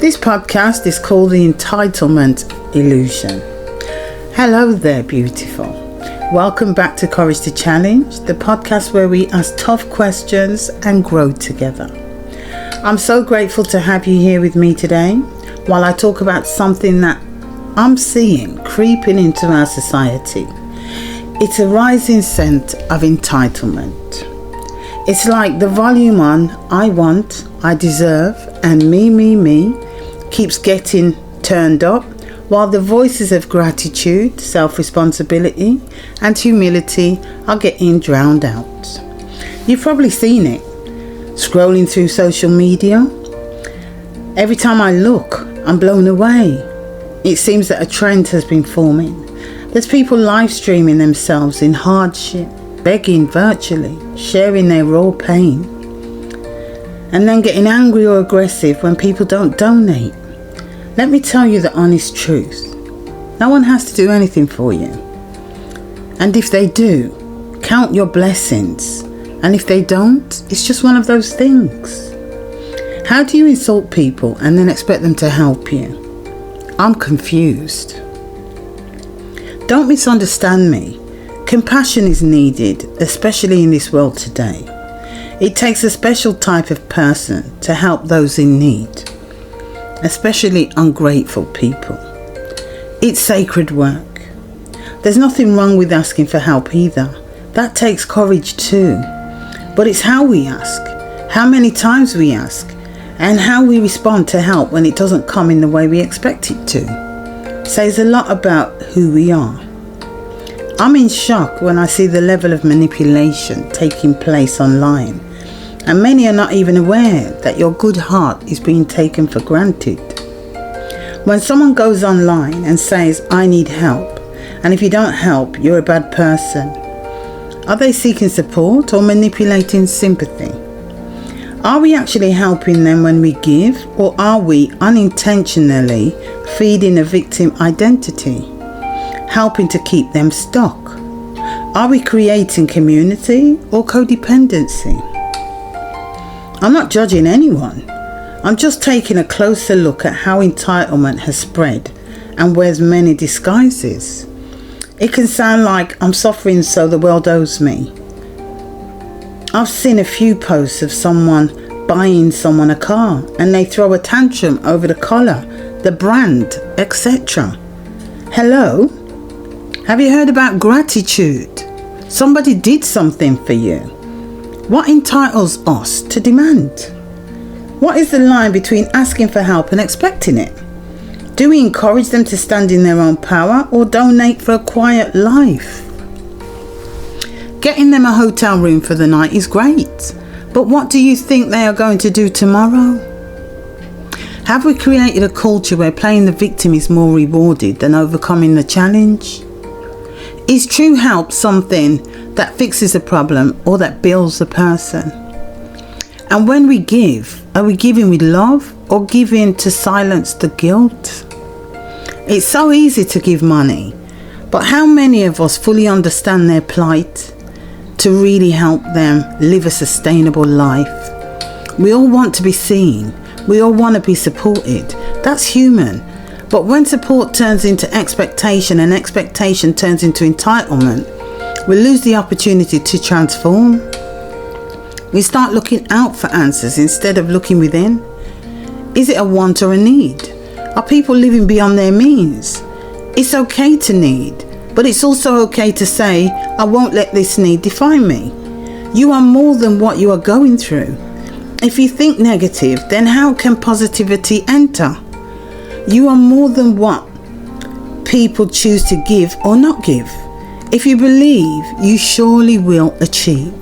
This podcast is called The Entitlement Illusion. Hello there, beautiful. Welcome back to Courage to Challenge, the podcast where we ask tough questions and grow together. I'm so grateful to have you here with me today while I talk about something that I'm seeing creeping into our society. It's a rising sense of entitlement. It's like the volume on I want, I deserve, and me keeps getting turned up, while the voices of gratitude, self-responsibility, and humility are getting drowned out. You've probably seen it, scrolling through social media. Every time I look, I'm blown away. It seems that a trend has been forming. There's people live streaming themselves in hardship, begging virtually, sharing their raw pain, and then getting angry or aggressive when people don't donate. Let me tell you the honest truth. No one has to do anything for you. And if they do, count your blessings. And if they don't, it's just one of those things. How do you insult people and then expect them to help you? I'm confused. Don't misunderstand me. Compassion is needed, especially in this world today. It takes a special type of person to help those in need, especially ungrateful people. It's sacred work. There's nothing wrong with asking for help either. That takes courage too. But it's how we ask, how many times we ask, and how we respond to help when it doesn't come in the way we expect it to. Says a lot about who we are. I'm in shock when I see the level of manipulation taking place online, and many are not even aware that your good heart is being taken for granted. When someone goes online and says, I need help, and if you don't help, you're a bad person, are they seeking support or manipulating sympathy? Are we actually helping them when we give, or are we unintentionally feeding a victim identity, helping to keep them stuck? Are we creating community or codependency? I'm not judging anyone. I'm just taking a closer look at how entitlement has spread and wears many disguises. It can sound like I'm suffering so the world owes me. I've seen a few posts of someone buying someone a car and they throw a tantrum over the colour, the brand, etc. Hello? Have you heard about gratitude? Somebody did something for you. What entitles us to demand? What is the line between asking for help and expecting it? Do we encourage them to stand in their own power or donate for a quiet life? Getting them a hotel room for the night is great, but what do you think they are going to do tomorrow? Have we created a culture where playing the victim is more rewarded than overcoming the challenge? Is true help something that fixes a problem or that builds a person? And when we give, are we giving with love or giving to silence the guilt? It's so easy to give money, but how many of us fully understand their plight to really help them live a sustainable life? We all want to be seen. We all want to be supported. That's human. But when support turns into expectation and expectation turns into entitlement, we lose the opportunity to transform. We start looking out for answers instead of looking within. Is it a want or a need? Are people living beyond their means? It's okay to need, but it's also okay to say, I won't let this need define me. You are more than what you are going through. If you think negative, then how can positivity enter? You are more than what people choose to give or not give. If you believe, you surely will achieve.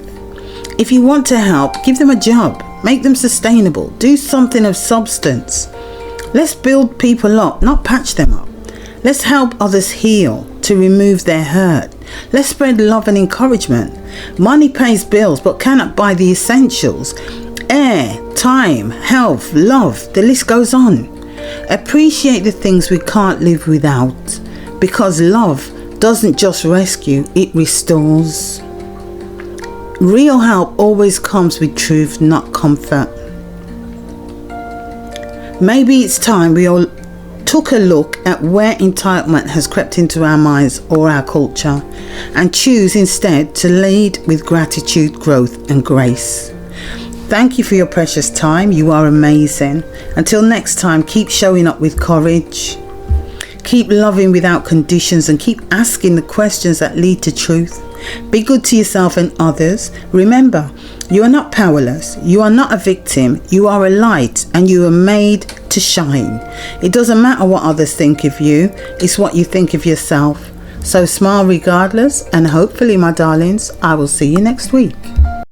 If you want to help, give them a job. Make them sustainable. Do something of substance. Let's build people up, not patch them up. Let's help others heal, to remove their hurt. Let's spread love and encouragement. Money pays bills but cannot buy the essentials. Air, time, health, love, the list goes on. Appreciate the things we can't live without, because love doesn't just rescue, it restores. Real help always comes with truth, not comfort. Maybe it's time we all took a look at where entitlement has crept into our minds or our culture and choose instead to lead with gratitude, growth and grace. Thank you for your precious time. You are amazing. Until next time, keep showing up with courage. Keep loving without conditions and keep asking the questions that lead to truth. Be good to yourself and others. Remember, you are not powerless. You are not a victim. You are a light and you are made to shine. It doesn't matter what others think of you. It's what you think of yourself. So smile regardless, and hopefully, my darlings, I will see you next week.